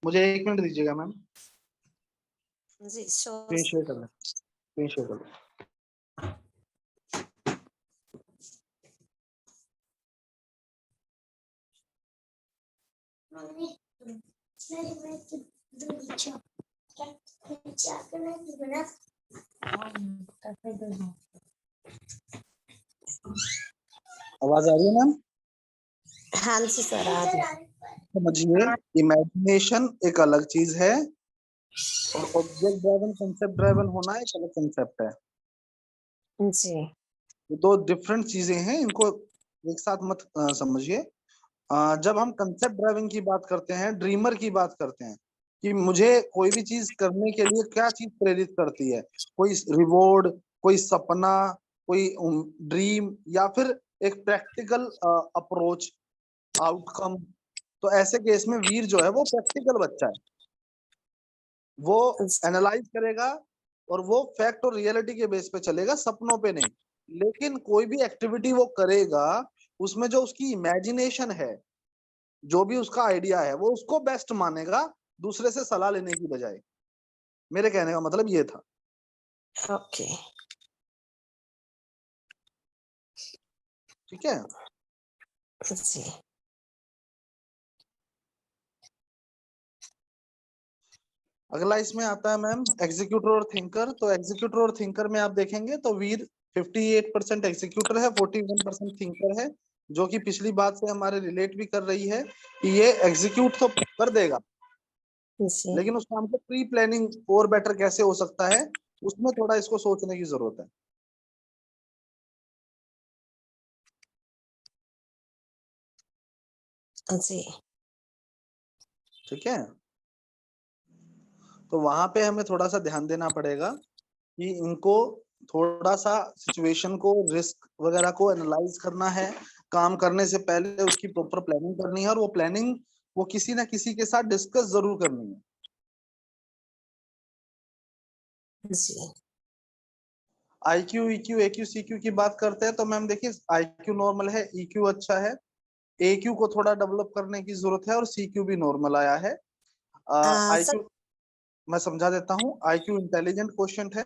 मुझे 1 मिनट दीजिएगा मैम, जी screen share कर लें, स्क्रीन शेयर कर लें। आवाज आ रही है मैम? हाँ जी सर, आ रही। समझिए, इमेजिनेशन एक अलग चीज है और ऑब्जेक्ट ड्राइवन कंसेप्ट ड्राइवन होना एक अलग कंसेप्ट है। जी ये दो डिफरेंट चीजें हैं, इनको एक साथ मत समझिए। जब हम कंसेप्ट ड्राइविंग की बात करते हैं, ड्रीमर की बात करते हैं कि मुझे कोई भी चीज करने के लिए क्या चीज प्रेरित करती है, कोई रिवॉर्ड, कोई सपना, कोई ड्रीम, या फिर एक प्रैक्टिकल अप्रोच, आउटकम। तो ऐसे केस में वीर जो है वो प्रैक्टिकल बच्चा है, वो एनालाइज करेगा और वो फैक्ट और रियलिटी के बेस पे चलेगा, सपनों पे नहीं। लेकिन कोई भी एक्टिविटी वो करेगा, उसमें जो उसकी इमेजिनेशन है, जो भी उसका आइडिया है, वो उसको बेस्ट मानेगा, दूसरे से सलाह लेने की बजाय। मेरे कहने का मतलब ये था। ओके। ठीक है। जी अगला इसमें आता है मैम एग्जीक्यूटर और थिंकर। तो एग्जीक्यूटर और थिंकर में आप देखेंगे तो वीर 58% एग्जीक्यूटर है, 41% थिंकर है, जो कि पिछली बात से हमारे रिलेट भी कर रही है कि ये एग्जीक्यूट तो कर देगा, जी लेकिन उस काम को प्री प्लानिंग और बेटर कैसे हो सकता है, उसमें थोड़ा इसको सोचने की जरूरत है। जी ठीक है। तो वहां पे हमें थोड़ा सा ध्यान देना पड़ेगा कि इनको थोड़ा सा सिचुएशन को, रिस्क वगैरह को एनालाइज करना है, काम करने से पहले उसकी प्रॉपर प्लानिंग करनी है, और वो प्लानिंग वो किसी ना किसी के साथ डिस्कस जरूर करनी है। जी आईक्यू, ईक्यू, एक्यू, सीक्यू की बात करते हैं तो मैम देखिए, आईक्यू नॉर्मल है, ईक्यू अच्छा है, एक्यू को थोड़ा डेवलप करने की जरूरत है, और सीक्यू भी नॉर्मल आया है। सर। आईक्यू मैं समझा देता हूँ। आईक्यू इंटेलिजेंट क्वेश्चन है,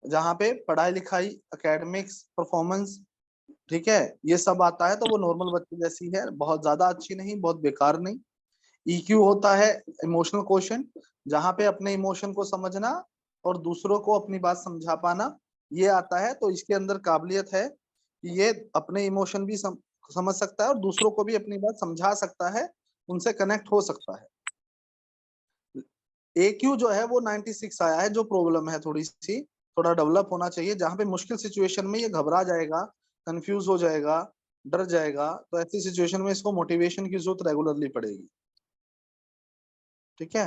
जहाँ पे पढ़ाई लिखाई, एकेडमिक्स, परफॉर्मेंस, ठीक है, ये सब आता है, तो वो नॉर्मल बच्चे जैसी है, बहुत ज्यादा अच्छी नहीं, बहुत बेकार नहीं। ईक्यू होता है इमोशनल क्वेश्चन, जहाँ पे अपने इमोशन को समझना और दूसरों को अपनी बात समझा पाना, ये आता है। तो इसके अंदर काबिलियत है कि ये अपने इमोशन भी समझ सकता है और दूसरों को भी अपनी बात समझा सकता है, उनसे कनेक्ट हो सकता है। एक्यू जो है वो 96 आया है, जो प्रॉब्लम है थोड़ी सी, थोड़ा डेवलप होना चाहिए, जहां पे मुश्किल सिचुएशन में ये घबरा जाएगा, कंफ्यूज हो जाएगा, डर जाएगा। तो ऐसी सिचुएशन में इसको मोटिवेशन की जरूरत रेगुलरली पड़ेगी। ठीक है।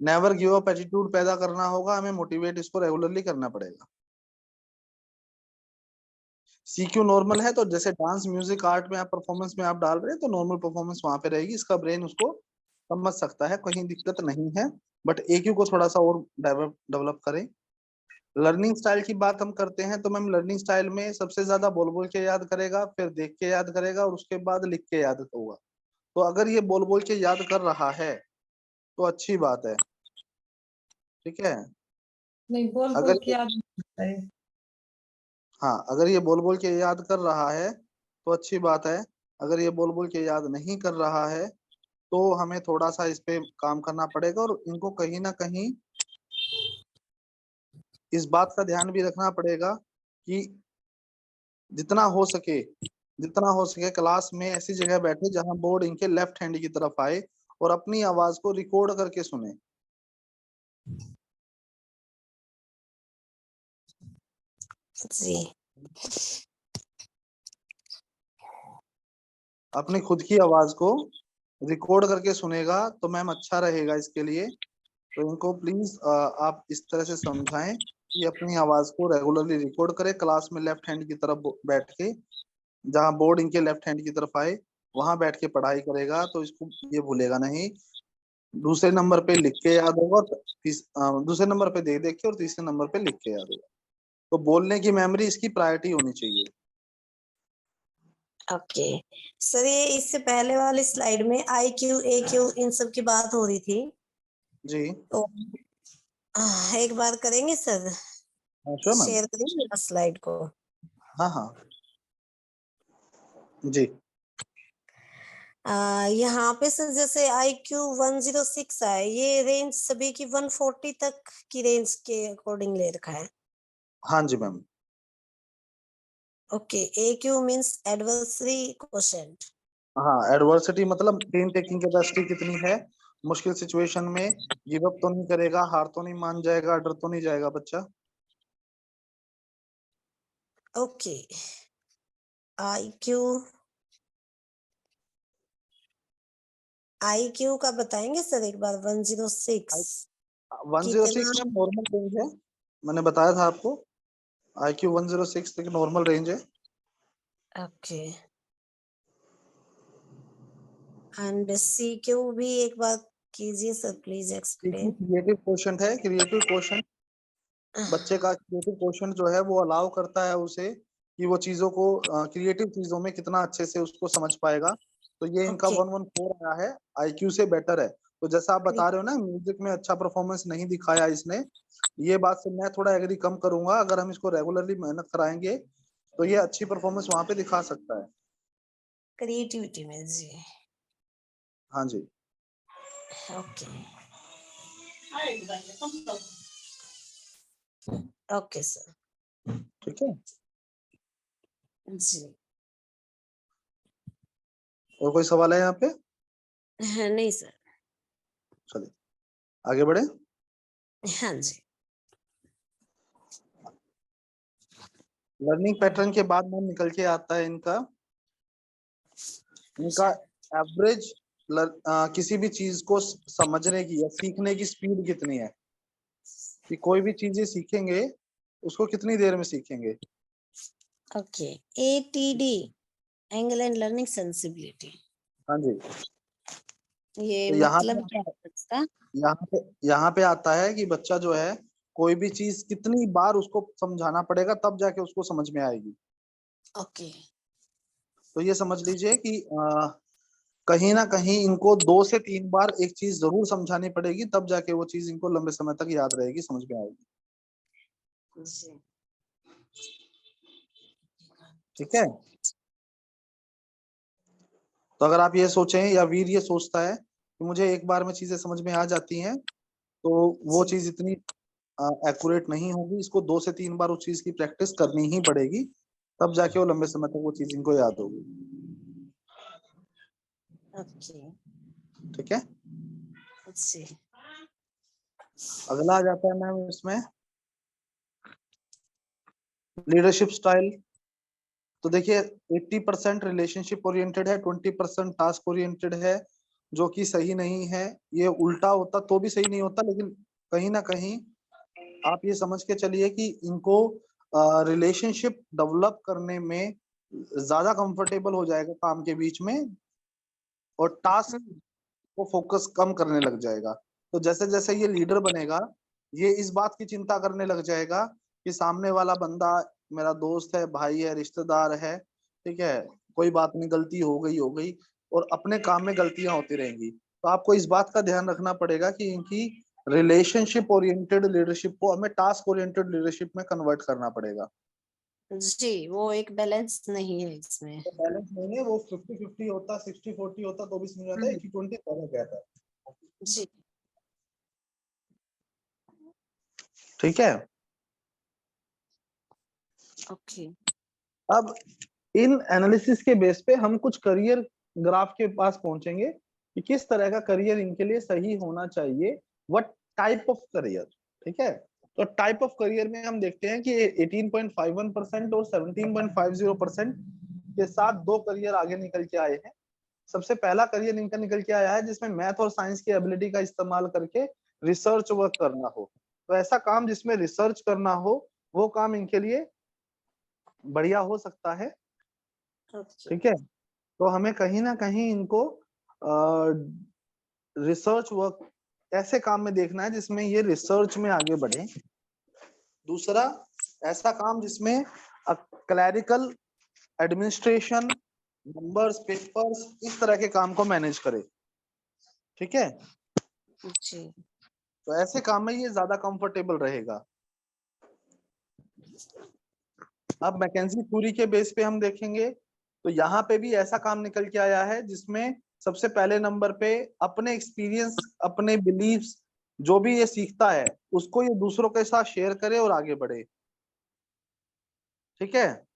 नेवर गिव अप एटीट्यूड पैदा करना होगा, हमें मोटिवेट इसको रेगुलरली करना पड़ेगा। सीक्यू नॉर्मल है, तो जैसे डांस, म्यूजिक, आर्ट में आप परफॉर्मेंस में आप डाल रहे हैं, तो नॉर्मल परफॉर्मेंस वहां पे रहेगी, इसका ब्रेन उसको समझ सकता है, कहीं दिक्कत नहीं है। बट एक्यू को थोड़ा सा और डेवलप करें। लर्निंग स्टाइल की बात हम करते हैं तो मैम लर्निंग स्टाइल में सबसे ज्यादा बोल बोल के याद करेगा, फिर देख के याद करेगा, और उसके बाद लिख के याद होगा। तो अगर ये बोल बोल के याद कर रहा है तो अच्छी बात है। ठीक है। नहीं, बोल अगर बोल के ये याद नहीं होता है। हाँ, अगर ये बोल बोल के याद कर रहा है तो अच्छी बात है। अगर ये बोल बोल के याद नहीं कर रहा है तो हमें थोड़ा सा इस पे काम करना पड़ेगा, और इनको कहीं ना कहीं इस बात का ध्यान भी रखना पड़ेगा कि जितना हो सके, जितना हो सके क्लास में ऐसी जगह बैठे जहां बोर्ड इनके लेफ्ट हैंड की तरफ आए, और अपनी आवाज को रिकॉर्ड करके सुने। जी अपनी खुद की आवाज को रिकॉर्ड करके सुनेगा तो मैम अच्छा रहेगा इसके लिए। तो इनको प्लीज आप इस तरह से समझाएं कि अपनी आवाज को रेगुलरली रिकॉर्ड करें, क्लास में लेफ्ट हैंड की तरफ बैठ के, जहाँ बोर्ड इनके लेफ्ट हैंड की तरफ आए वहां बैठ के पढ़ाई करेगा, तो इसको ये भूलेगा नहीं। दूसरे नंबर पे लिख के याद होगा, और दूसरे नंबर पे देख देख के, और तीसरे नंबर पे लिख के याद होगा। तो बोलने की मेमोरी इसकी प्रायोरिटी होनी चाहिए। ओके। सर, ये इससे पहले वाली स्लाइड में I Q, A Q in सब की बात हो रही थी, जी तो एक बार करेंगे सर, श्योर मैम। शेयर करेंगे स्लाइड को। हाँ हाँ जी यहाँ पे सर जैसे IQ 106 है, ये रेंज सभी की 140 तक की रेंज के अकॉर्डिंग ले रखा है। हाँ जी ma'am. Okay, AQ means adversary quotient. हाँ एडवर्सिटी मतलब पेन टेकिंग कैपेसिटी कितनी है, मुश्किल सिचुएशन में गिव अप तो नहीं करेगा, हार तो नहीं मान जाएगा, डर तो नहीं जाएगा बच्चा। ओके, IQ का बताएंगे सर एक बार। 106 106 में नॉर्मल रेंज है, मैंने बताया था आपको। IQ 106 एक नॉर्मल रेंज है। ओके, एंड CQ भी एक बार कीजिए sir, please explain. Creative question है, क्रिएटिव क्वेश्चन बच्चे का क्रिएटिव क्वेश्चन जो है वो अलाउ करता है उसे कि वो चीजों को क्रिएटिव चीजों में कितना अच्छे से उसको समझ पाएगा। तो ये इनका ओके, 114 आया है, IQ से बेटर है। तो जैसा आप बता रहे हो ना म्यूजिक में अच्छा परफॉर्मेंस नहीं दिखाया इसने, ये बात से मैं थोड़ा एग्री कम करूंगा। अगर हम इसको रेगुलरली मेहनत कराएंगे तो ये अच्छी परफॉर्मेंस वहां पे दिखा सकता है। क्रिएटिविटी में जी। हाँ जी ओके ओके सर, ठीक है। जी। और कोई सवाल है यहाँ पे? नहीं सर। चलिए आगे बढ़े। हाँ जी, लर्निंग पैटर्न के बाद में निकल के आता है इनका इनका एवरेज किसी भी चीज को समझने की या सीखने की स्पीड कितनी है, कि कोई भी चीजें सीखेंगे उसको कितनी देर में सीखेंगे। Okay. ATD, angle and learning sensibility, हाँ जी। ये तो मतलब क्या है इसका? यहाँ पे आता है कि बच्चा जो है कोई भी चीज कितनी बार उसको समझाना पड़ेगा तब जाके उसको समझ में आएगी। ओके, तो ये समझ लीजिए कि कहीं ना कहीं इनको 2 से 3 बार एक चीज जरूर समझानी पड़ेगी तब जाके वो चीज इनको लंबे समय तक याद रहेगी, समझ में आएगी। जी। ठीक है। तो अगर आप ये सोचें या वीर ये सोचता है कि मुझे एक बार में चीजें समझ में आ जाती हैं, तो वो जी, चीज इतनी एक्यूरेट नहीं होगी। इसको 2 से 3 बार उस चीज की प्रैक्टिस करनी ही पड़ेगी, तब जाके वो लंबे समय तक वो चीज इनको याद होगी। ओके, ठीक है। जी, अगला आ जाता है मैम इसमें लीडरशिप स्टाइल। तो देखिए 80% रिलेशनशिप ओरिएंटेड है, 20% टास्क ओरिएंटेड है, जो कि सही नहीं है। ये उल्टा होता तो भी सही नहीं होता, लेकिन कहीं ना कहीं आप ये समझ के चलिए कि इनको रिलेशनशिप डेवलप करने में ज्यादा कंफर्टेबल हो जाएगा काम के बीच में, और टास्क को फोकस कम करने लग जाएगा। तो जैसे जैसे ये लीडर बनेगा, ये इस बात की चिंता करने लग जाएगा कि सामने वाला बंदा मेरा दोस्त है, भाई है, रिश्तेदार है, ठीक है, कोई बात नहीं, गलती हो गई, और अपने काम में गलतियां होती रहेंगी। तो आपको इस बात का ध्यान रखना पड़ेगा कि इनकी रिलेशनशिप ओरिएंटेड लीडरशिप को हमें टास्क ओरिएंटेड लीडरशिप में कन्वर्ट करना पड़ेगा। जी, वो एक बैलेंस नहीं है इसमें। तो बैलेंस नहीं है, वो 50-50 होता, 60-40 होता तो भी समझ आता है, 80-20 फर्क रहता है। जी, ठीक है। ओके, अब इन एनालिसिस के बेस पे हम कुछ करियर ग्राफ के पास पहुंचेंगे कि किस तरह का करियर इनके लिए सही होना चाहिए, व्हाट टाइप ऑफ करियर। ठीक है। तो टाइप ऑफ करियर में हम देखते हैं कि 18.51% और 17.50% के साथ 2 करियर आगे निकल के आए हैं। सबसे पहला करियर इनका निकल के आया है जिसमें मैथ और साइंस की एबिलिटी का इस्तेमाल करके रिसर्च वर्क करना हो। तो ऐसा काम जिसमें रिसर्च करना हो, वो काम इनके लिए बढ़िया हो सकता है। ओके, ठीक है। तो हमें कहीं ना कहीं इनको रिसर्च वर्क ऐसे काम में देखना है जिसमें ये रिसर्च में आगे बढ़े। दूसरा, ऐसा काम जिसमें क्लैरिकल, एडमिनिस्ट्रेशन, नंबर्स, पेपर्स, इस तरह के काम को मैनेज करे। ठीक है। जी, तो ऐसे काम में ये ज्यादा कंफर्टेबल रहेगा। अब मैकेंजी थ्योरी के बेस पे हम देखेंगे तो यहाँ पे भी ऐसा काम निकल के आया है जिसमें सबसे पहले नंबर पे अपने एक्सपीरियंस, अपने बिलीव्स, जो भी ये सीखता है उसको ये दूसरों के साथ शेयर करे और आगे बढ़े। ठीक है,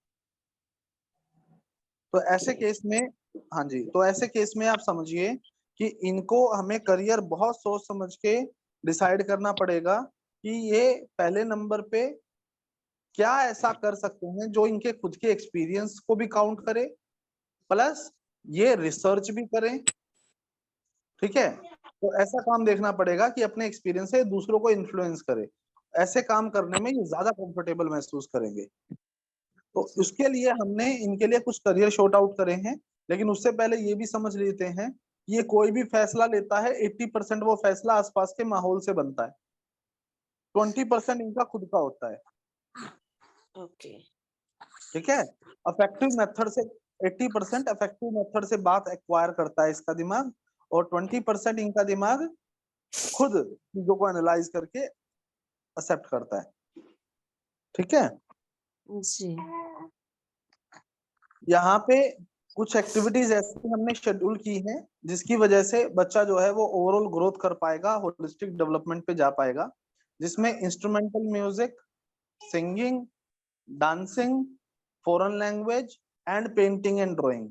तो ऐसे केस में, हाँ जी, तो ऐसे केस में आप समझिए कि इनको हमें करियर बहुत सोच समझ के डिसाइड करना पड़ेगा कि ये पहले नंबर पे क्या ऐसा कर सकते हैं जो इनके खुद के एक्सपीरियंस को भी काउंट करे, प्लस ये रिसर्च भी करें। ठीक है, तो ऐसा काम देखना पड़ेगा कि अपने एक्सपीरियंस से दूसरों को इन्फ्लुएंस करे। ऐसे काम करने में ये ज्यादा कंफर्टेबल महसूस करेंगे। तो उसके लिए हमने इनके लिए कुछ करियर शॉर्ट आउट करे हैं, लेकिन उससे पहले ये भी समझ लेते हैं कि ये कोई भी फैसला लेता है 80% वो फैसला आसपास के माहौल से बनता है, 20% इनका खुद का होता है। ओके। ठीक है, अफेक्टिव मेथड से 80% अफेक्टिव मेथड से बात एक्वायर करता है इसका दिमाग, और 20% इनका दिमाग खुद चीजों को एनालाइज करके एक्सेप्ट करता है। ठीक है, जी। यहाँ पे कुछ एक्टिविटीज ऐसी हमने शेड्यूल की हैं जिसकी वजह से बच्चा जो है वो ओवरऑल ग्रोथ कर पाएगा, होलिस्टिक डेवलपमेंट पे जा पाएगा, जिसमें instrumental music, singing, dancing, foreign language and painting and drawing.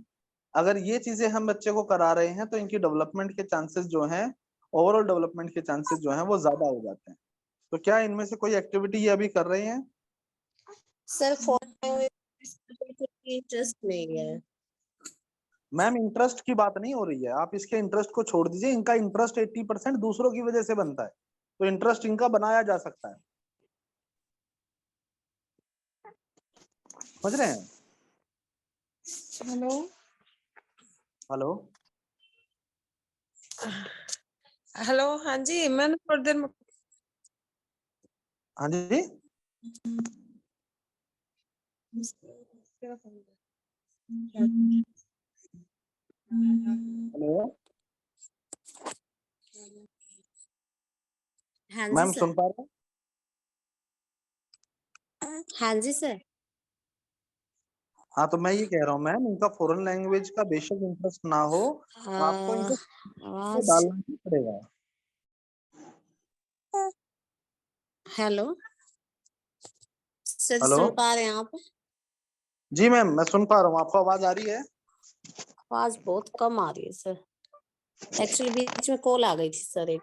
अगर ये चीजें हम बच्चे को करा रहे हैं तो इनकी डेवलपमेंट के चांसेस जो हैं, ओवरऑल डेवलपमेंट के चांसेस जो हैं वो ज्यादा हो जाते हैं। तो क्या इनमें से कोई एक्टिविटी ये अभी कर रहे हैं? सर फॉरेन इंटरेस्ट नहीं है। मैम इंटरेस्ट की बात नहीं हो रही है, आप इसके इंटरेस्ट को छोड़ दीजिए। इनका इंटरेस्ट 80% दूसरों की वजह से बनता है, तो इंटरेस्ट इनका बनाया जा सकता है। समझ रहे हैं? हेलो हेलो, हेलो, हाँ जी, मैंने थोड़ी देर में हाँ जी, हेलो हाँ जी मैम, सर। सुन पा रहे हैं? हाँ जी सर। हाँ, तो मैं ये कह रहा हूँ मैम, इनका फॉरेन लैंग्वेज का बेशक इंटरेस्ट ना हो, आपको इनको आवाज। डालना ही पड़ेगा। हेलो सर, हेलो, सुन पा रहे हैं आप? जी मैम मैं सुन पा रहा हूँ, आपको आवाज आ रही है? आवाज बहुत कम आ रही है सर। एक्चुअली बीच में कॉल आ गई थी सर एक।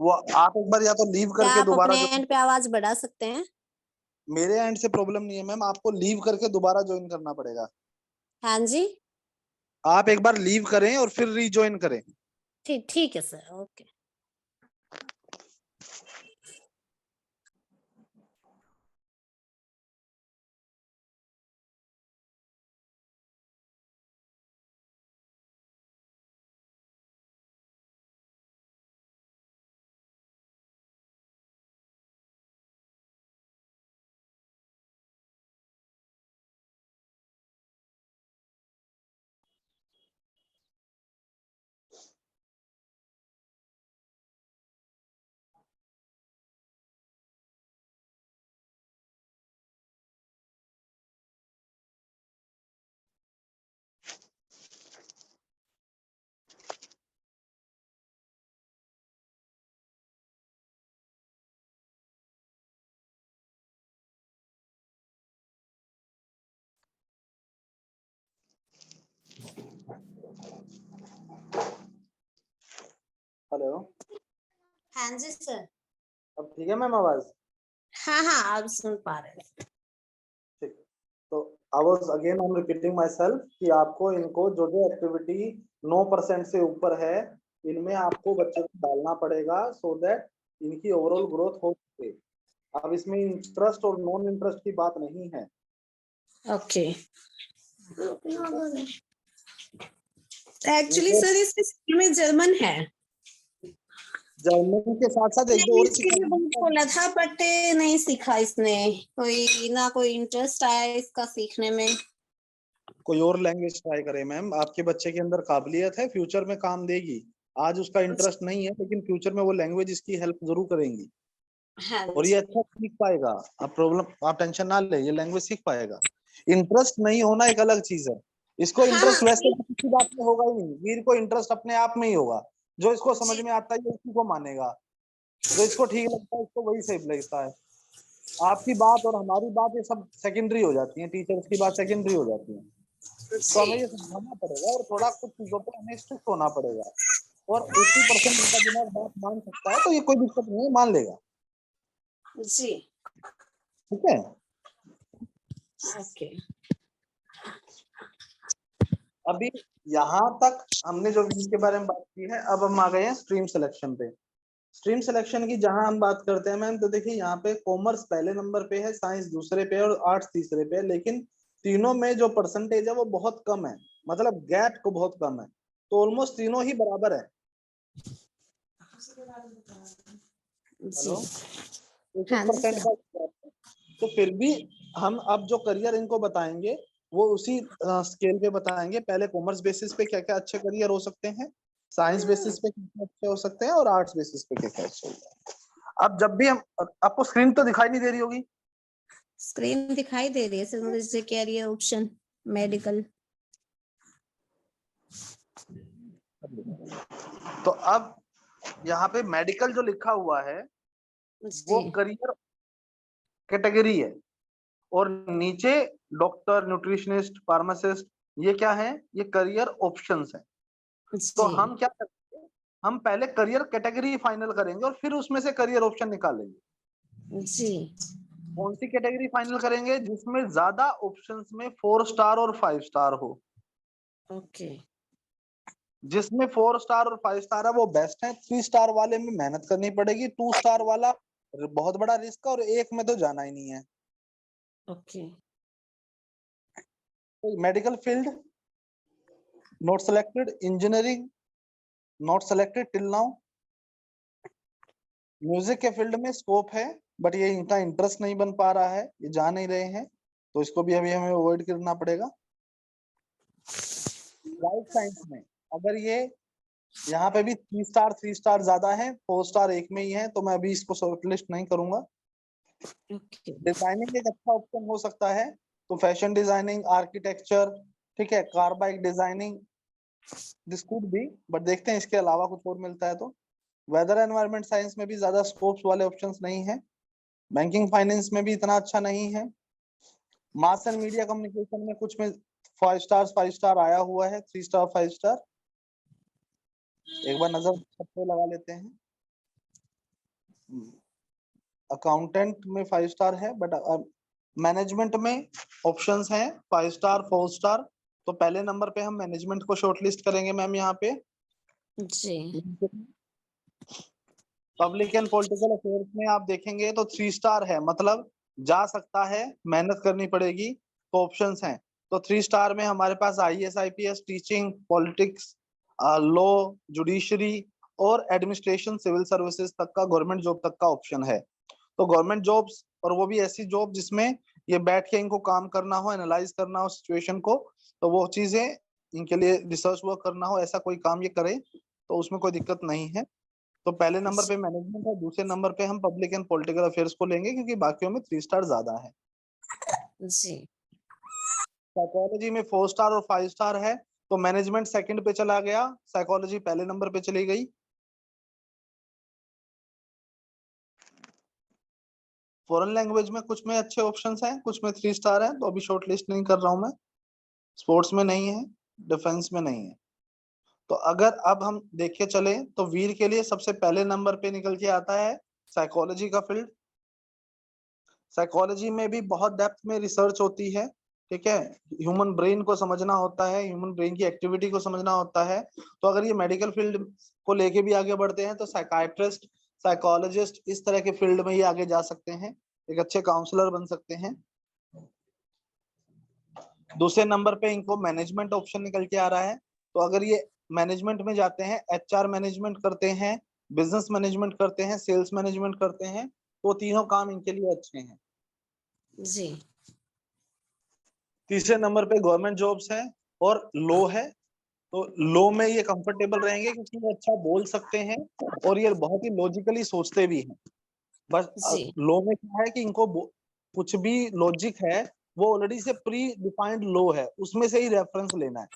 वो आप एक बार या तो लीव क्या करके आप दोबारा अपने जो, एंड पे आवाज बढ़ा सकते हैं? मेरे एंड से प्रॉब्लम नहीं है मैम, आपको लीव करके दोबारा ज्वाइन करना पड़ेगा। हाँ जी। आप एक बार लीव करें और फिर रीज्वाइन करें। ठीक ठीक है सर, ओके। हेलो, हाँ जी सर। अब ठीक है मैम आवाज? हाँ हाँ, अब सुन पा रहे हैं। ठीक, तो I was again I am repeating my self कि आपको इनको जो जो एक्टिविटी 9% से ऊपर है इनमें आपको बच्चे को डालना पड़ेगा, सो दैट इनकी ओवरऑल ग्रोथ हो सके। अब इसमें इंटरेस्ट और नॉन इंटरेस्ट की बात नहीं है। ओके। एक्चुअली सर इसके स्कूल में जर्मन है। जर्मनी के साथ साथ एक दो नहीं, और इसके लिए सिखा बहुत बोला था बट नहीं सीखा इसने। कोई ना कोई इंटरेस्ट आया इसका सीखने में। कोई और लैंग्वेज ट्राई करें मैम, आपके बच्चे के अंदर काबिलियत है, फ्यूचर में काम देगी। आज उसका इंटरेस्ट नहीं है, लेकिन फ्यूचर में वो लैंग्वेज इसकी हेल्प जरूर करेंगी हाँ और ये जी, अच्छा सीख पाएगा। आप टेंशन ना ले, ये लैंग्वेज सीख पाएगा। इंटरेस्ट नहीं होना एक अलग चीज है। इसको हाँ इंटरेस्ट वैसे तो किसी बात में होगा ही नहीं, वीर को इंटरेस्ट अपने आप में ही होगा। जो इसको समझ जी, में आता है ये उसी को मानेगा, जो इसको ठीक लगता है इसको वही सही लगता है। आपकी बात और हमारी बात ये सब सेकेंडरी हो जाती है, टीचर्स की बात सेकेंडरी हो जाती है। तो हमें जी, ये समझाना पड़ेगा और थोड़ा कुछ चीजों पे हमें स्ट्रिक्ट होना पड़ेगा। और 80% उनका दिमाग बात मान सकता है तो ये कोई दिक्कत नहीं है, मान लेगा। जी, ठीक है। ओके, अभी यहाँ तक हमने जो वीक के बारे में बात की है, अब हम आ गए हैं स्ट्रीम सिलेक्शन पे। स्ट्रीम सिलेक्शन की जहां हम बात करते हैं मैम, तो देखिए यहाँ पे कॉमर्स पहले नंबर पे है, साइंस दूसरे पे और आर्ट्स तीसरे पे है, लेकिन तीनों में जो परसेंटेज है वो बहुत कम है, मतलब गैप को बहुत कम है, तो ऑलमोस्ट तीनों ही बराबर है। जी, हेलो, एक हाँ जी परसेंट सर, का gap है। तो फिर भी हम अब जो करियर इनको बताएंगे वो उसी स्केल पे बताएंगे। पहले कॉमर्स बेसिस पे क्या क्या अच्छे करियर हो सकते हैं, साइंस बेसिस पे क्या अच्छे हो सकते हैं और आर्ट्स बेसिस पे क्या क्या अच्छे हो सकते हैं। अब जब भी हम, आपको स्क्रीन तो दिखाई नहीं दे रही होगी? स्क्रीन दिखाई दे रही है सर मुझे, जैसे कैरियर ऑप्शन, मेडिकल। तो अब यहाँ पे मेडिकल जो लिखा हुआ है वो जी, करियर कैटेगरी है, और नीचे डॉक्टर, न्यूट्रिशनिस्ट, फार्मासिस्ट, ये क्या है, ये करियर ऑप्शंस है। तो जी, हम क्या करेंगे, हम पहले करियर कैटेगरी फाइनल करेंगे और फिर उसमें से करियर ऑप्शन निकालेंगे। जी, कौन सी कैटेगरी फाइनल करेंगे? जिसमें ज्यादा ऑप्शंस में 4 स्टार और 5 स्टार हो। ओके, जिसमें 4 स्टार और 5 स्टार है वो बेस्ट है। 3 स्टार वाले में मेहनत करनी पड़ेगी, 2 स्टार वाला बहुत बड़ा रिस्क है, और एक में तो जाना ही नहीं है। ओके, तो medical field not selected, engineering not selected till now. Music के फील्ड में स्कोप है, बट ये इनका इंटरेस्ट नहीं बन पा रहा है, ये जा नहीं रहे हैं, तो इसको भी अभी हमें अवॉइड करना पड़ेगा। लाइफ साइंस में अगर ये यहाँ पे भी 3 स्टार ज्यादा है, 4 स्टार एक में ही है, तो मैं अभी इसको शॉर्टलिस्ट नहीं करूंगा। ओके, डिजाइनिंग एक अच्छा ऑप्शन हो सकता है, तो फैशन डिजाइनिंग, आर्किटेक्चर, ठीक है, car bike designing, this could be, but देखते हैं इसके अलावा कुछ और मिलता है तो। वेदर एनवायरनमेंट साइंस में भी ज्यादा स्कोप्स वाले ऑप्शंस नहीं है। बैंकिंग फाइनेंस में भी इतना अच्छा नहीं है। मास एंड मीडिया कम्युनिकेशन में कुछ में 5 स्टार आया हुआ है, 3 स्टार 5 स्टार, एक बार नजर सब पे लगा लेते हैं। अकाउंटेंट में 5 स्टार है, बट मैनेजमेंट में ऑप्शंस हैं 5 स्टार 4 स्टार। तो पहले नंबर पे हम मैनेजमेंट को शॉर्टलिस्ट करेंगे मैम यहाँ पे। जी, पब्लिक एंड पॉलिटिकल अफेयर्स में आप देखेंगे तो 3 स्टार है, मतलब जा सकता है, मेहनत करनी पड़ेगी, तो ऑप्शंस हैं। तो 3 स्टार में हमारे पास IAS IPS, teaching, politics, law, judiciary और एडमिनिस्ट्रेशन, सिविल सर्विसेज तक का, गवर्नमेंट जॉब तक का ऑप्शन है। तो गवर्नमेंट जॉब्स, और वो भी ऐसी जॉब जिसमें ये बैठ के इनको काम करना हो, एनालाइज करना हो सिचुएशन को, तो वो चीजें इनके लिए रिसर्च वर्क करना हो, ऐसा कोई काम ये करे तो उसमें कोई दिक्कत नहीं है। तो पहले नंबर पे मैनेजमेंट है, दूसरे नंबर पे हम पब्लिक एंड पॉलिटिकल अफेयर्स को लेंगे क्योंकि बाकियों में 3 स्टार ज्यादा है। जी, साइकोलॉजी में 4 स्टार और 5 स्टार है, तो मैनेजमेंट सेकंड पे चला गया, साइकोलॉजी पहले नंबर पे चली गई। फॉरेन लैंग्वेज में कुछ में अच्छे ऑप्शंस हैं, कुछ में 3 स्टार है, तो अभी शॉर्ट लिस्ट नहीं कर रहा हूं मैं। स्पोर्ट्स में नहीं है, डिफेंस में नहीं है। तो अगर अब हम देख के चले तो वीर के लिए सबसे पहले नंबर पे निकल के आता है साइकोलॉजी का फील्ड। साइकोलॉजी में भी बहुत डेप्थ में रिसर्च होती है, ठीक है, ह्यूमन ब्रेन को समझना होता है, ह्यूमन ब्रेन की एक्टिविटी को समझना होता है। तो अगर ये मेडिकल फील्ड को लेके भी आगे बढ़ते हैं तो साइकाइट्रिस्ट, साइकोलॉजिस्ट, इस तरह के फील्ड में ये आगे जा सकते हैं, एक अच्छे काउंसलर बन सकते हैं। दूसरे नंबर पे इनको मैनेजमेंट ऑप्शन निकल के आ रहा है, तो अगर ये मैनेजमेंट में जाते हैं, HR मैनेजमेंट करते हैं, बिजनेस मैनेजमेंट करते हैं, सेल्स मैनेजमेंट करते हैं, तो तीनों काम इनके लिए अच्छे हैं। जी, तीसरे नंबर पे गवर्नमेंट जॉब्स है और लो है। तो लो में ये कंफर्टेबल रहेंगे क्योंकि ये अच्छा बोल सकते हैं और ये बहुत ही लॉजिकली सोचते भी हैं। बस जी लो में क्या है कि इनको कुछ भी लॉजिक है वो ऑलरेडी से प्री डिफाइंड लो है, उसमें से ही रेफरेंस लेना है,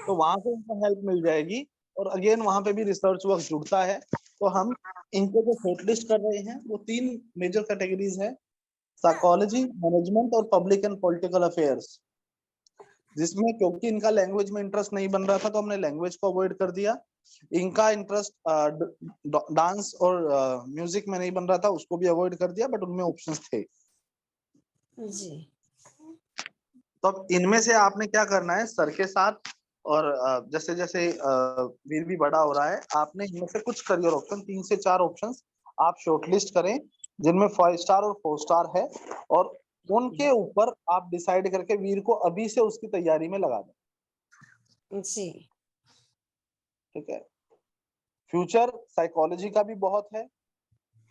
तो वहां से इनको हेल्प मिल जाएगी। और अगेन वहां पे भी रिसर्च वर्क जुड़ता है। तो हम इनको जो शॉर्टलिस्ट कर रहे हैं वो 3 मेजर कैटेगरीज है, साइकोलॉजी, मैनेजमेंट और पब्लिक एंड पॉलिटिकल अफेयर्स, जिसमें क्योंकि इनका लैंग्वेज में इंटरेस्ट नहीं बन रहा था तो हमने लैंग्वेज को अवॉइड कर दिया। इनका इंटरेस्ट डांस और म्यूजिक में नहीं बन रहा था, उसको भी अवॉइड कर दिया, बट उनमें ऑप्शंस थे। जी तो अब इनमें से आपने क्या करना है सर के साथ, और जैसे जैसे वीर भी बड़ा हो रहा है, आपने इनमें से कुछ करियर ऑप्शन 3 से 4 ऑप्शंस आप शॉर्टलिस्ट करें जिनमें 5 स्टार और 4 स्टार है, और उनके ऊपर आप डिसाइड करके वीर को अभी से उसकी तैयारी में लगा दें। जी ठीक है। फ्यूचर साइकोलॉजी का भी बहुत है,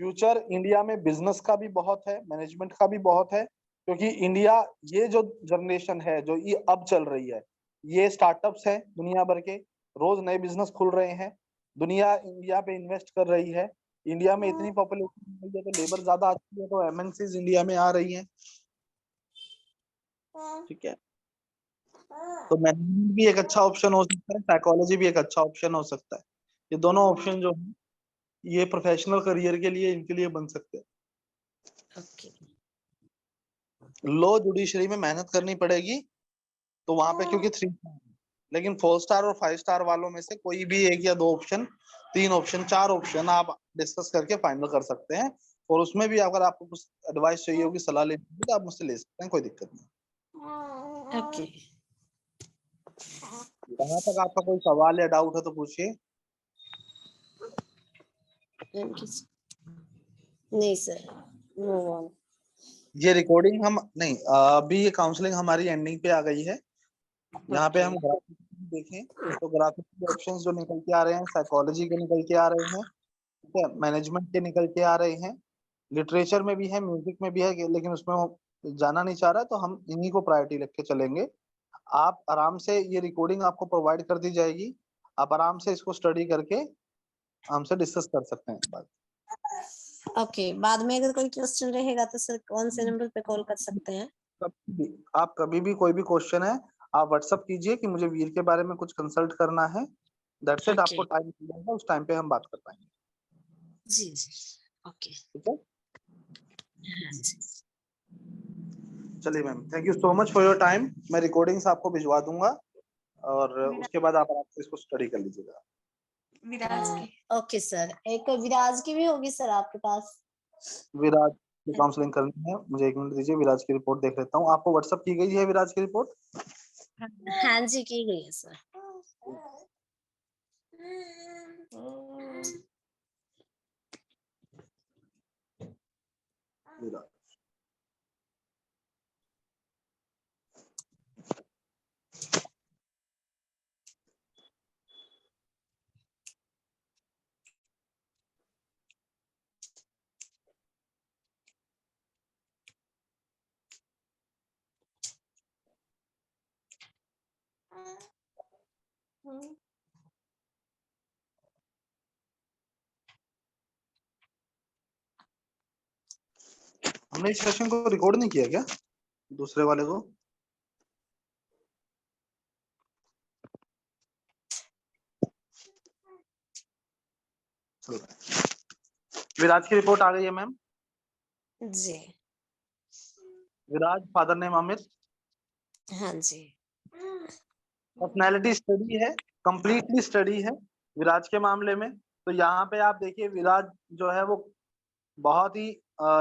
फ्यूचर इंडिया में बिजनेस का भी बहुत है, मैनेजमेंट का भी बहुत है, क्योंकि इंडिया, ये जो जनरेशन है जो ये अब चल रही है, ये स्टार्टअप्स हैं दुनिया भर के, रोज नए बिजनेस खुल रहे हैं, दुनिया इंडिया पे इन्वेस्ट कर रही है। इंडिया में इतनी पॉपुलेशन है तो लेबर ज्यादा आती है, तो एमएनसीज इंडिया में आ रही हैं। ठीक है। तो मैनेजमेंट भी एक अच्छा ऑप्शन हो सकता है, साइकोलॉजी भी एक अच्छा ऑप्शन हो सकता है। ये दोनों ऑप्शन जो है ये प्रोफेशनल करियर के लिए, इनके लिए बन सकते हैं। ओके लॉ जुडिशरी में मेहनत करनी पड़ेगी, तो वहां पे क्योंकि 3 स्टार है, लेकिन 4 स्टार और 5 स्टार वालों में से कोई भी 1 या 2 ऑप्शन, 3 ऑप्शन, 4 ऑप्शन आप डिस्कस करके फाइनल कर सकते हैं। और उसमें भी अगर आपको कुछ एडवाइस चाहिए होगी, सलाह लेनी होगी, तो आप मुझसे ले सकते हैं, कोई दिक्कत नहीं। ओके कहाँ तक आपका कोई सवाल या डाउट है तो पूछिए। थैंक यू नहीं सर मूव ऑन ये रिकॉर्डिंग हम नहीं, अभी ये काउंसलिंग हमारी एंडिंग पे आ गई है। यहाँ पे हम ग्राफिक देखें तो ग्राफिक के ऑप्शंस जो निकल के आ रहे हैं, साइकोलॉजी के निकल के आ रहे हैं, ठीक है, मैनेजमेंट के निकल के आ रहे हैं, लिटरेचर में भी है, म्यूजिक में भी है, लेकिन उसमें वो जाना नहीं चाह रहा है, तो हम इन्हीं को प्रायोरिटी रख के चलेंगे। आप आराम से, ये रिकॉर्डिंग आपको प्रोवाइड कर दी जाएगी, आप आराम से इसको स्टडी करके हमसे डिस्कस कर सकते हैं बात। ओके बाद में अगर कोई क्वेश्चन रहेगा तो सर कौन से नंबर पे कॉल कर सकते हैं? आप कभी भी कोई भी क्वेश्चन है आप व्हाट्सअप कीजिए कि मुझे वीर के बारे में कुछ कंसल्ट करना है, दैट्स इट। आपको ओके टाइम मिल जाएगा, उस टाइम पे हम बात कर पाएंगे। जी जी ओके ठीक है, हाँ जी चलिए ma'am, thank you so much for your time. मैं रिकॉर्डिंग्स आपको भिजवा दूंगा और उसके बाद आप आराम से इसको स्टडी कर लीजिएगा। विराज की ओके सर एक विराज की भी होगी सर आपके पास? विराज की काउंसलिंग करनी है, मुझे 1 मिनट दीजिए, विराज की रिपोर्ट देख लेता हूँ। आपको व्हाट्सअप की गई है विराज की रिपोर्ट? हाँ जी की गई है सर। विराज, हमने इस सेशन को रिकॉर्ड नहीं किया क्या, दूसरे वाले को? चल रहा है। विराज की रिपोर्ट आ गई है मैम। जी विराज, फादर नेम अमित, हाँ जी पर्सनैलिटी स्टडी है, कंप्लीटली स्टडी है विराज के मामले में। तो यहाँ पे आप देखिए विराज जो है वो बहुत ही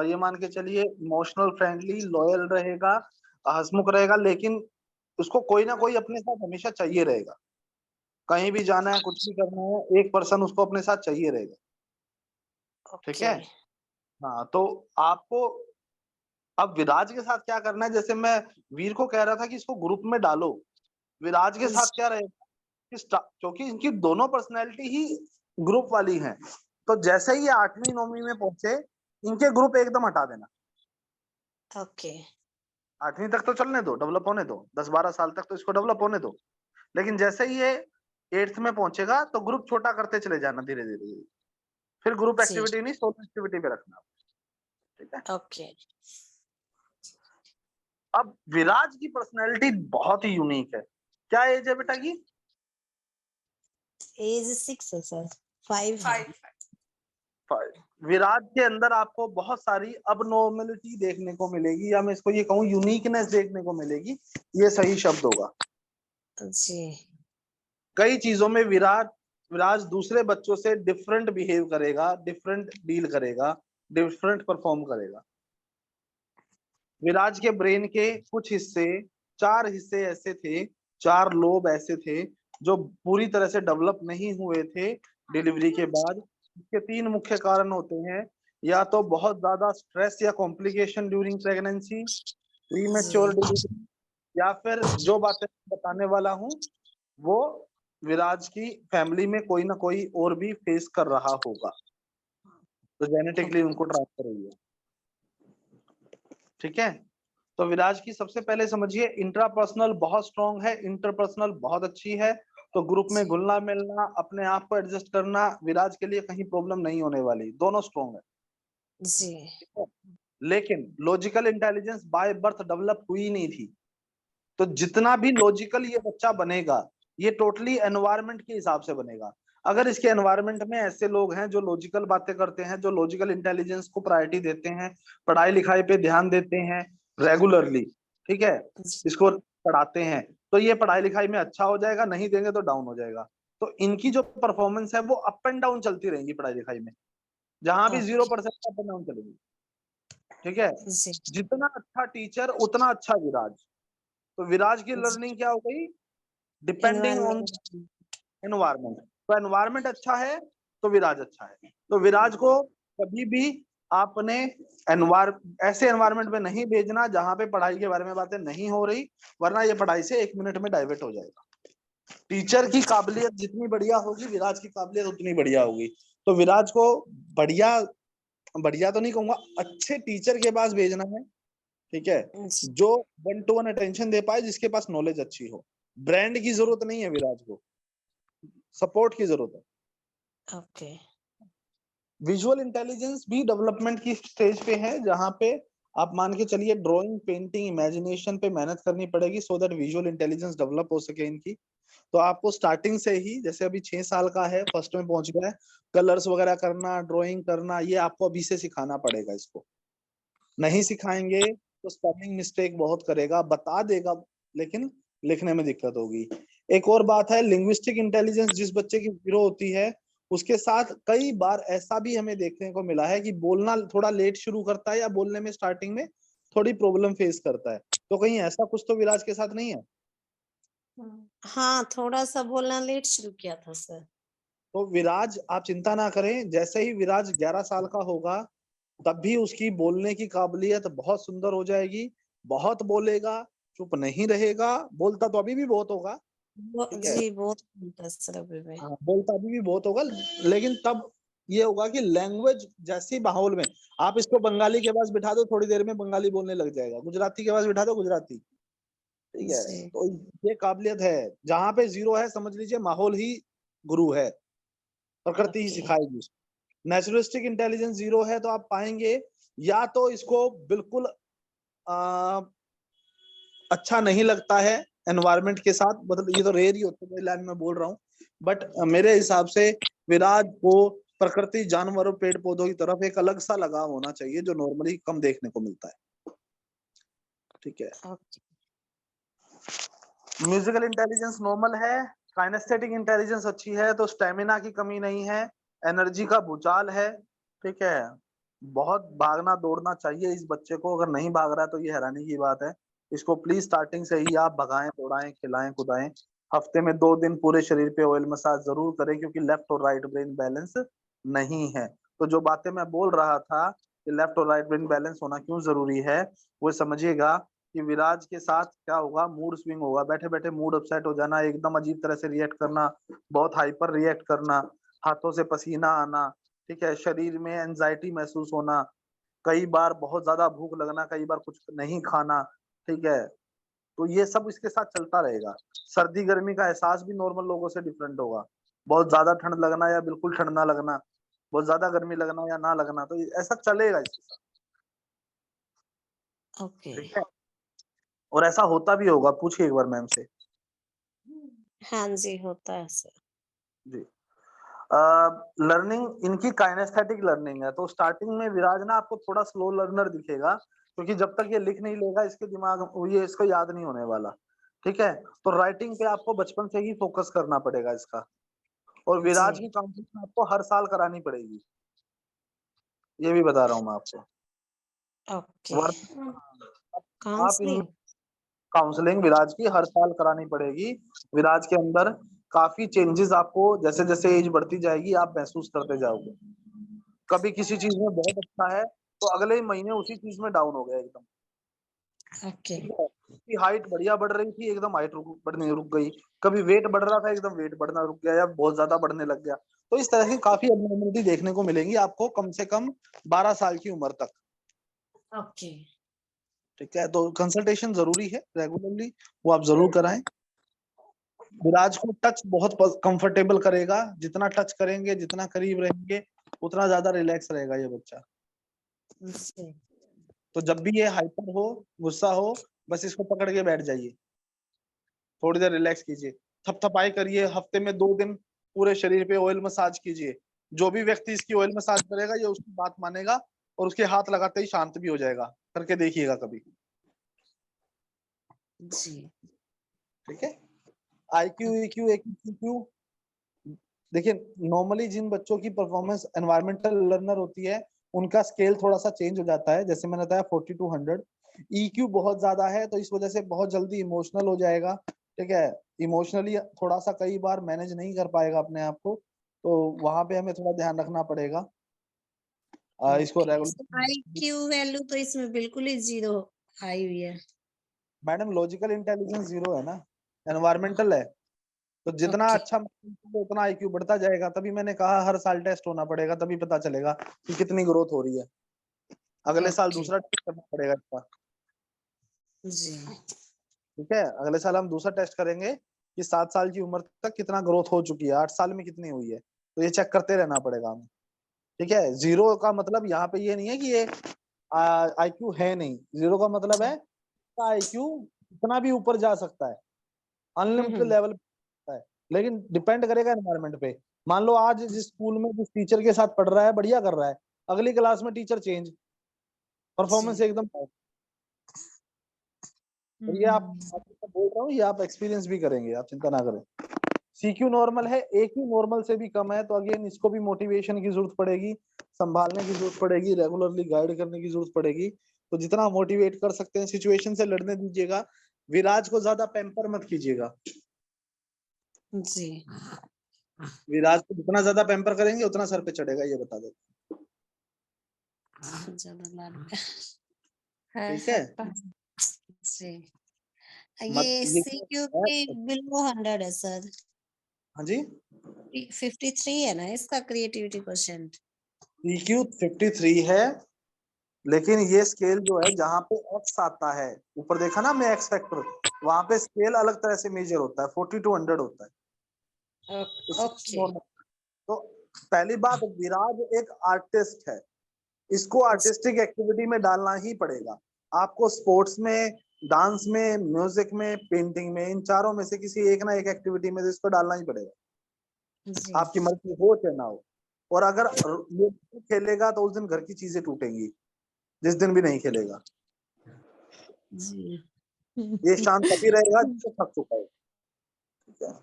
ये मान के चलिए इमोशनल, फ्रेंडली, लॉयल रहेगा, हंसमुख रहेगा, लेकिन उसको कोई ना कोई अपने साथ हमेशा चाहिए रहेगा। कहीं भी जाना है, कुछ भी करना है, एक पर्सन उसको अपने साथ चाहिए रहेगा। ठीक ओके है। हाँ, तो आपको अब विराज के साथ क्या करना है, जैसे मैं वीर को कह रहा था कि इसको ग्रुप में डालो, विराज के साथ क्या रहेगा कि क्योंकि इनकी दोनों पर्सनैलिटी ही ग्रुप वाली हैं, तो जैसे ही ये 8वीं 9वीं में पहुंचे, इनके ग्रुप एकदम हटा देना। ओके 8वीं तक तो चलने दो, डेवलप होने दो, 10-12 साल तक तो इसको डेवलप होने दो, लेकिन जैसे ही ये 8th में पहुंचेगा तो ग्रुप छोटा करते चले जाना धीरे धीरे, फिर ग्रुप जी एक्टिविटी नहीं सोलो एक्टिविटी पे रखना, ठीक है। ओके अब विराज की पर्सनैलिटी बहुत ही यूनिक है। क्या एज है बेटा की? एज 6 है सर, 5 है। 5। विराज के अंदर आपको बहुत सारी अबनॉर्मलिटी देखने को मिलेगी, या मैं इसको ये कहूँ यूनिकनेस देखने को मिलेगी, ये सही शब्द होगा। जी कई चीजों में विराज विराज दूसरे बच्चों से डिफरेंट बिहेव करेगा, डिफरेंट डील करेगा, डिफरेंट परफॉर्म करेगा। विराज के ब्रेन के कुछ हिस्से, 4 हिस्से ऐसे थे, 4 लोब ऐसे थे जो पूरी तरह से डेवलप नहीं हुए थे डिलीवरी के बाद। इसके 3 मुख्य कारण होते हैं, या तो बहुत ज्यादा स्ट्रेस या कॉम्प्लिकेशन ड्यूरिंग प्रेगनेंसी, प्रीमेच्योर जी डिलीवरी, या फिर जो बातें बताने वाला हूँ वो विराज की फैमिली में कोई ना कोई और भी फेस कर रहा होगा, तो जेनेटिकली उनको ट्रांसफर हुई है, ठीक है। तो विराज की सबसे पहले समझिए इंट्रापर्सनल बहुत स्ट्रांग है, इंटरपर्सनल बहुत अच्छी है। तो ग्रुप में घुलना मिलना, अपने आप को एडजस्ट करना, विराज के लिए कहीं प्रॉब्लम नहीं होने वाली, दोनों स्ट्रांग है। जी लेकिन logical intelligence by birth develop हुई नहीं थी, तो जितना भी लॉजिकल ये बच्चा बनेगा ये टोटली एनवायरनमेंट के हिसाब से बनेगा। अगर इसके एनवायरनमेंट में ऐसे लोग हैं जो लॉजिकल बातें करते हैं, जो लॉजिकल इंटेलिजेंस को प्रायोरिटी देते हैं, पढ़ाई लिखाई पे ध्यान देते हैं रेगुलरली, ठीक है, इसको पढ़ाते हैं, तो ये पढ़ाई लिखाई में अच्छा हो जाएगा, नहीं देंगे तो डाउन हो जाएगा। तो इनकी जो परफॉर्मेंस है वो अप एंड डाउन चलती रहेगी पढ़ाई लिखाई में, जहां भी 0% अप एंड डाउन चलेगी, ठीक है। जी जितना अच्छा टीचर उतना अच्छा विराज। तो विराज की लर्निंग क्या हो गई? Depending on environment environment. तो एनवायरमेंट अच्छा है तो विराज अच्छा है। तो विराज को कभी भी आपने ऐसे एनवायरमेंट में नहीं भेजना जहां पे पढ़ाई के बारे में बातें नहीं हो रही, वरना ये पढ़ाई से 1 मिनट में डाइवर्ट हो जाएगा। टीचर की काबिलियत जितनी बढ़िया होगी विराज की काबिलियत उतनी बढ़िया होगी। तो विराज को बढ़िया बढ़िया तो नहीं कहूंगा, अच्छे टीचर के पास भेजना है, ठीक है, जो 1 to 1 अटेंशन दे पाए, जिसके पास नॉलेज अच्छी हो। ब्रांड की जरूरत नहीं है विराज को, सपोर्ट की जरूरत है। ओके विजुअल इंटेलिजेंस भी डेवलपमेंट की स्टेज पे है, जहां पे आप मान के चलिए ड्राइंग, पेंटिंग, इमेजिनेशन पे मेहनत करनी पड़ेगी so that visual intelligence develop हो सके इनकी। तो आपको स्टार्टिंग से ही, जैसे अभी 6 साल का है, फर्स्ट में पहुंच गया है, कलर्स वगैरह करना, ड्राइंग करना, ये आपको अभी से सिखाना पड़ेगा इसको। नहीं सिखाएंगे तो स्पेलिंग मिस्टेक बहुत करेगा, बता देगा लेकिन लिखने में दिक्कत होगी। एक और बात है, लिंग्विस्टिक इंटेलिजेंस जिस बच्चे की 0 होती है, उसके साथ कई बार ऐसा भी हमें देखने को मिला है कि बोलना थोड़ा लेट शुरू करता है, या बोलने में स्टार्टिंग में थोड़ी प्रॉब्लम फेस करता है। तो कहीं ऐसा कुछ तो विराज के साथ नहीं है? हाँ थोड़ा सा बोलना लेट शुरू किया था सर। तो विराज आप चिंता ना करें, जैसे ही विराज 11 साल का होगा तब भी उसकी बोलने की काबिलियत बहुत सुंदर हो जाएगी। बहुत बोलेगा, चुप नहीं रहेगा, बोलता तो अभी भी बहुत होगा, ठीक है, जी बहुत होता है सर अभी भी। हाँ बोलता अभी भी बहुत होगा, लेकिन तब ये होगा कि लैंग्वेज जैसी माहौल में आप इसको बंगाली के पास बिठा दो, थोड़ी देर में बंगाली बोलने लग जाएगा, गुजराती के पास बिठा दो गुजराती, ठीक है। जी तो ये काबिलियत है, जहां पे 0 है समझ लीजिए माहौल ही गुरु है, प्रकृति ही ओके सिखाएगी। नेचुरलिस्टिक इंटेलिजेंस 0 है तो आप पाएंगे या तो इसको बिल्कुल अच्छा नहीं लगता है एनवायरनमेंट के साथ, मतलब ये तो रेयर ही होता है लाइन में बोल रहा हूँ, बट मेरे हिसाब से विराज को प्रकृति, जानवरों, पेड़ पौधों की तरफ एक अलग सा लगाव होना चाहिए जो नॉर्मली कम देखने को मिलता है, ठीक है। ओके म्यूजिकल इंटेलिजेंस नॉर्मल है, काइनेस्थेटिक इंटेलिजेंस अच्छी है, तो स्टेमिना की कमी नहीं है, एनर्जी का भूचाल है, ठीक है। बहुत भागना दौड़ना चाहिए इस बच्चे को, अगर नहीं भाग रहा है तो ये हैरानी की बात है। इसको प्लीज स्टार्टिंग से ही आप भगाएं, दौड़ाएं, खिलाएं, कुदाएं। हफ्ते में 2 दिन पूरे शरीर पे ऑयल मसाज जरूर करें, क्योंकि लेफ्ट और राइट ब्रेन बैलेंस नहीं है। तो जो बातें मैं बोल रहा था कि लेफ्ट और राइट ब्रेन बैलेंस होना क्यों जरूरी है, वो समझिएगा कि विराज के साथ क्या होगा, मूड स्विंग होगा, बैठे बैठे मूड अपसेट हो जाना, एकदम अजीब तरह से रिएक्ट करना, बहुत हाइपर रिएक्ट करना, हाथों से पसीना आना, ठीक है, शरीर में एंजाइटी महसूस होना, कई बार बहुत ज्यादा भूख लगना, कई बार कुछ नहीं खाना, ठीक है। तो ये सब इसके साथ चलता रहेगा। सर्दी गर्मी का एहसास भी नॉर्मल लोगों से डिफरेंट होगा, बहुत ज्यादा ठंड लगना या बिल्कुल ठंड ना लगना, बहुत ज्यादा गर्मी लगना या ना लगना, तो ऐसा चलेगा इसके साथ। ओके। ठीक है, और ऐसा होता भी होगा, पूछिए एक बार मैम से। हाँ जी, होता है सर। जी। लर्निंग इनकी काइनेस्थेटिक लर्निंग है, तो स्टार्टिंग में विराज ना आपको थोड़ा स्लो लर्नर दिखेगा, क्योंकि जब तक ये लिख नहीं लेगा इसके दिमाग ये इसको याद नहीं होने वाला। ठीक है, तो राइटिंग पे आपको बचपन से ही फोकस करना पड़ेगा इसका, और विराज जी। की काउंसलिंग आपको हर साल करानी पड़ेगी, ये भी बता रहा हूँ मैं आपको। ओके। वर्क आप इन काउंसलिंग। काउंसलिंग विराज की हर साल करानी पड़ेगी। विराज के अंदर काफी चेंजेस आपको जैसे जैसे एज बढ़ती जाएगी आप महसूस करते जाओगे। कभी किसी चीज में बहुत अच्छा है तो अगले ही महीने उसी चीज में डाउन हो गया एकदम। ओके। ठीक है, उसकी हाइट बढ़िया बढ़ रही थी, एकदम हाइट बढ़ने रुक गई। कभी वेट बढ़ रहा था, एकदम वेट बढ़ना रुक गया या बहुत ज्यादा बढ़ने लग गया। तो इस तरह की काफी एबनॉर्मलिटी देखने को मिलेंगी आपको कम से कम 12 साल की उम्र तक। ओके। ठीक है, तो कंसल्टेशन जरूरी है रेगुलरली, वो आप जरूर कराएं। विराज को टच बहुत कंफर्टेबल करेगा, जितना टच करेंगे जितना करीब रहेंगे उतना ज्यादा रिलैक्स रहेगा ये बच्चा। जी। तो जब भी ये हाइपर हो, गुस्सा हो, बस इसको पकड़ के बैठ जाइए, थोड़ी देर रिलैक्स कीजिए, थपथपाई करिए, हफ्ते में 2 दिन पूरे शरीर पे ऑयल मसाज कीजिए। जो भी व्यक्ति इसकी ऑयल मसाज करेगा ये उसकी बात मानेगा और उसके हाथ लगाते ही शांत भी हो जाएगा, करके देखिएगा कभी। जी। ठीक है, IQ EQ AQ देखिए, नॉर्मली जिन बच्चों की परफॉर्मेंस एनवायरमेंटल लर्नर होती है उनका स्केल थोड़ा सा चेंज हो जाता है, जैसे मैंने बताया 40 to 100। EQ बहुत ज्यादा है तो इस वजह से बहुत जल्दी इमोशनल हो जाएगा। ठीक है, इमोशनली थोड़ा सा कई बार मैनेज नहीं कर पाएगा अपने आप को, तो वहां पे हमें थोड़ा ध्यान रखना पड़ेगा। इसको ओके। रेगुलर। IQ वैल्यू तो इसमें बिल्कुल ही 0 आई हुई है। मैडम लॉजिकल इंटेलिजेंस 0 है ना, एनवायरमेंटल है, तो जितना ओके। अच्छा उतना IQ बढ़ता जाएगा। तभी मैंने कहा हर साल टेस्ट होना पड़ेगा, तभी पता चलेगा कि कितनी ग्रोथ हो रही है। अगले साल ओके। दूसरा टेस्ट करना पड़ेगा इसका। जी। ठीक है, अगले साल हम दूसरा टेस्ट करेंगे कि 7 साल की उम्र तक कितना ग्रोथ हो चुकी है, 8 साल में कितनी हुई है, तो ये चेक करते रहना पड़ेगा हमें। ठीक है, 0 का मतलब यहाँ पे ये नहीं है कि ये IQ है नहीं, 0 का मतलब है IQ कितना भी ऊपर जा सकता है, अनलिमिटेड हम्म। लेवल पे है, लेकिन डिपेंड करेगा एनवायरनमेंट पे। मान लो आज जिस स्कूल में जिस टीचर के साथ पढ़ रहा है बढ़िया कर रहा है, अगली क्लास में टीचर चेंज, जी। परफॉर्मेंस एकदम। और ये आपको बोल रहा हूँ, ये आप एक्सपीरियंस भी करेंगे, आप चिंता ना करें। CQ नॉर्मल है, AQ नॉर्मल से भी कम है, तो अगेन इसको भी मोटिवेशन की जरूरत पड़ेगी, संभालने की जरूरत पड़ेगी, रेगुलरली गाइड करने की जरूरत पड़ेगी। तो जितना मोटिवेट कर सकते हैं सिचुएशन से लड़ने दीजिएगा। विराज को ज्यादा पैम्पर मत कीजिएगा, जी। विराज को जितना ज्यादा पैम्पर करेंगे उतना सर पे चढ़ेगा, ये बता दो। ज्यादा लाड है ठीक है, जी। मत ये ये CQ के बिलो 100 है सर। हाँ जी, 53 है ना इसका क्रिएटिविटी क्वेश्चन। CQ 53 है, लेकिन ये स्केल जो है जहाँ पे एक्स आता है, ऊपर देखा ना मैं एक्स फैक्टर, वहां पे स्केल अलग तरह से मेजर होता है, 40 to 100 होता है। तो 60 ओके। normal। तो पहली बात, विराज एक आर्टिस्ट है, इसको आर्टिस्टिक एक्टिविटी में डालना ही पड़ेगा। आपको स्पोर्ट्स में, डांस में, म्यूजिक में, पेंटिंग में, इन चारों में से किसी एक ना एक एक्टिविटी में तो इसको डालना ही पड़ेगा, जी। आपकी मर्जी हो चाहे ना हो। और अगर ये खेलेगा तो उस दिन घर की चीजें टूटेंगी, जिस दिन भी नहीं खेलेगा। जी। ये शांत तभी रहेगा जिसको थक चुका है। ठीक है,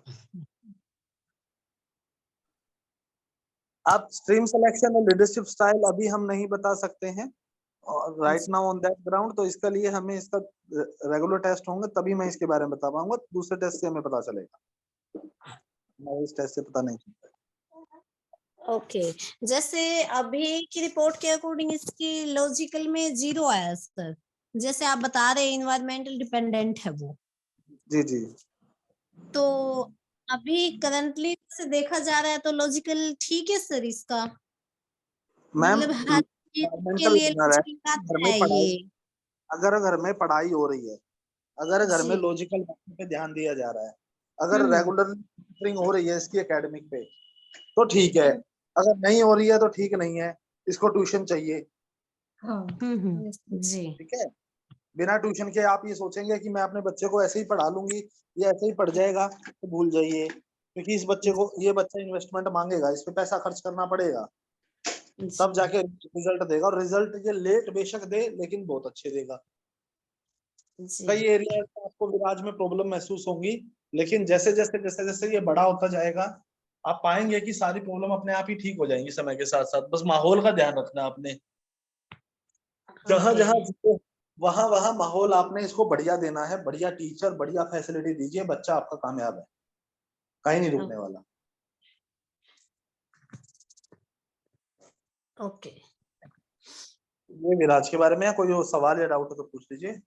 आप स्ट्रीम सिलेक्शन और लीडरशिप स्टाइल अभी हम नहीं बता सकते हैं right now on that ground, तो इसके लिए हमें इसका रेगुलर टेस्ट होंगे तभी मैं इसके बारे में बता पाऊंगा, दूसरे टेस्ट से हमें पता चलेगा, मैं इस टेस्ट से पता नहीं चलता। ओके। जैसे अभी की रिपोर्ट के अकॉर्डिंग इसकी लॉजिकल में 0 आया सर। जैसे आप बता रहे इन्वायरमेंटल डिपेंडेंट है वो, जी जी तो अभी करंटली से देखा जा रहा है तो लॉजिकल ठीक है सर इसका, मैम, मतलब हर चीज के एनवायरमेंटल लिए लर्नर है, लॉजिकल घर आता में है पढ़ाई, ये। अगर घर में पढ़ाई हो रही है, अगर घर में जी। लॉजिकल बातों पे ध्यान दिया जा रहा है, अगर रेगुलर हो रही है इसकी एकेडमिक पे, तो ठीक है। अगर नहीं हो रही है तो ठीक नहीं है, इसको ट्यूशन चाहिए। जी। ठीक है, बिना ट्यूशन के आप ये सोचेंगे कि मैं अपने बच्चे को ऐसे ही पढ़ा लूंगी, ये ऐसे ही पढ़ जाएगा, तो भूल जाइए, क्योंकि इस बच्चे को, ये बच्चा इन्वेस्टमेंट मांगेगा, इस पे पैसा खर्च करना पड़ेगा, तब जाके रिजल्ट देगा। और रिजल्ट ये लेट बेशक दे, लेकिन बहुत अच्छे देगा। कई एरिया आपको विराज में प्रॉब्लम महसूस होंगी, लेकिन जैसे जैसे जैसे जैसे ये बड़ा होता जाएगा, आप पाएंगे कि सारी प्रॉब्लम अपने आप ही ठीक हो जाएंगी समय के साथ साथ। बस माहौल का ध्यान रखना आपने, जहां जहां वहां वहां माहौल आपने इसको बढ़िया देना है, बढ़िया टीचर, बढ़िया फैसिलिटी दीजिए, बच्चा आपका कामयाब है, कहीं नहीं रुकने वाला। ओके। ये विराज के बारे में कोई और सवाल या डाउट हो तो पूछ लीजिए।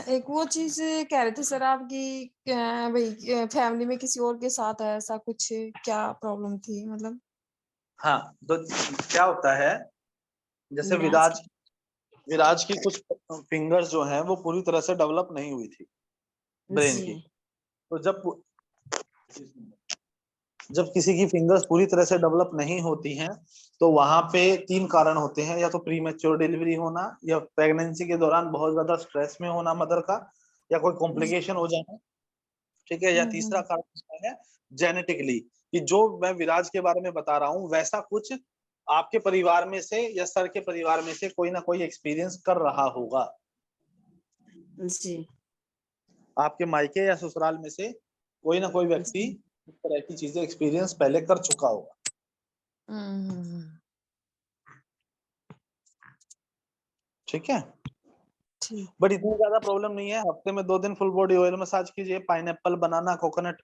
एक वो चीज कह रहे थे सर आपकी, भाई फैमिली में किसी और के साथ है ऐसा कुछ, क्या प्रॉब्लम थी मतलब? हाँ, तो क्या होता है, जैसे विराज विराज की कुछ फिंगर्स जो हैं वो पूरी तरह से डेवलप नहीं हुई थी ब्रेन की। तो जब किसी की फिंगर्स पूरी तरह से डेवलप नहीं होती हैं, तो वहां पे 3 कारण होते हैं, या तो प्रीमेच्योर डिलीवरी होना, या प्रेगनेंसी के दौरान बहुत ज्यादा स्ट्रेस में होना मदर का, या कोई कॉम्प्लिकेशन हो जाना। ठीक है, या तीसरा कारण होता है जेनेटिकली, कि जो मैं विराज के बारे में बता रहा हूँ वैसा कुछ आपके परिवार में से या सर के परिवार में से कोई ना कोई एक्सपीरियंस कर रहा होगा। जी। आपके मायके या ससुराल में से कोई ना कोई व्यक्ति इस तरह की चीजें एक्सपीरियंस पहले कर चुका होगा। ठीक है, ठीक। बट इतनी ज्यादा प्रॉब्लम नहीं है। हफ्ते में 2 दिन फुल बॉडी ऑयल मसाज कीजिए, पाइनएप्पल, बनाना, कोकोनट,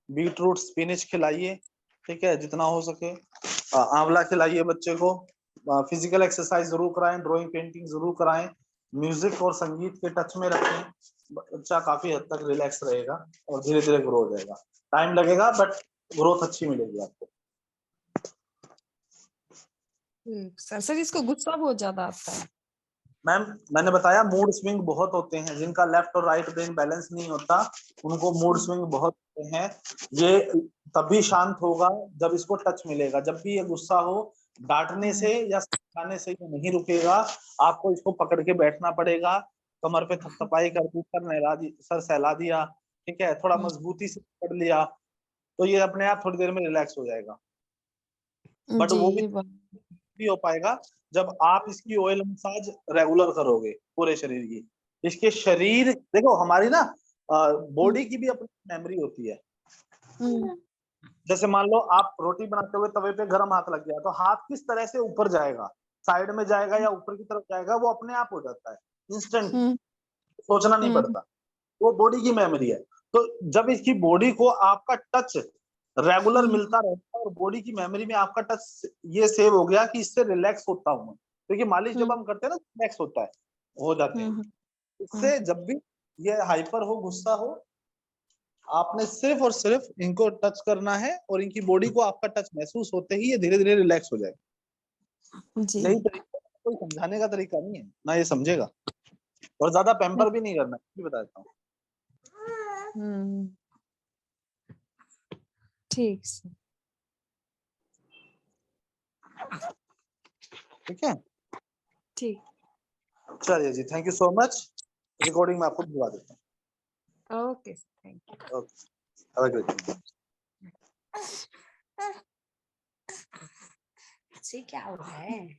बीटरूट, स्पिनिच खिलाइए। ठीक है, जितना हो सके। आंवला खिलाइए बच्चे को। फिजिकल एक्सरसाइज जरूर कराएं, ड्राइंग पेंटिंग जरूर कराएं, म्यूजिक और संगीत के टच में रखें। बच्चा काफी हद तक रिलैक्स रहेगा और धीरे धीरे ग्रो हो जाएगा। टाइम लगेगा बट ग्रोथ अच्छी मिलेगी आपको। सर सर इसको गुस्सा बहुत ज्यादा आता है। मैम, मैंने बताया मूड स्विंग बहुत होते हैं, जिनका लेफ्ट और राइट ब्रेन बैलेंस नहीं होता उनको मूड स्विंग बहुत होते हैं। ये तभी शांत होगा जब इसको टच मिलेगा। जब भी ये गुस्सा हो, डांटने से या समझाने से ये नहीं रुकेगा, आपको इसको पकड़ के बैठना पड़ेगा। कमर पे थपथपाई कर दी, सर सहला दिया, ठीक है, थोड़ा मजबूती से पकड़ लिया, तो ये अपने आप थोड़ी देर में रिलैक्स हो जाएगा। बट जी वो ये बात। भी हो पाएगा जब आप इसकी ऑयल मसाज रेगुलर करोगे पूरे शरीर की। इसके शरीर देखो, हमारी ना बॉडी की भी अपनी मेमोरी होती है। जैसे मान लो आप रोटी बनाते हुए तवे पे गर्म हाथ लग गया, तो हाथ किस तरह से ऊपर जाएगा, साइड में जाएगा या ऊपर की तरफ जाएगा, वो अपने आप हो जाता है, इंस्टेंट, सोचना नहीं पड़ता। वो बॉडी की मेमोरी है। तो जब इसकी बॉडी को आपका टच रेगुलर मिलता रहता है और बॉडी की मेमोरी में आपका टच ये सेव हो गया कि इससे रिलैक्स होता हूँ, क्योंकि मालिश जब हम करते हैं ना रिलैक्स होता है, हो जाते हैं। इससे जब भी ये हाइपर हो, गुस्सा हो, आपने सिर्फ और सिर्फ इनको टच करना है और इनकी बॉडी को आपका टच महसूस होते ही ये धीरे धीरे रिलैक्स हो जाएगा। जी। यही तरीका, कोई समझाने का तरीका नहीं है ना, ये समझेगा। और ज्यादा पैम्पर भी नहीं करना, ये बता देता हूँ। ठीक सर। ठीक है, ठीक। चलिए जी, thank you so much. Recording में आपको भिजवा देता हूँ। Okay thank you. Okay, have a great day. जी क्या हुआ है?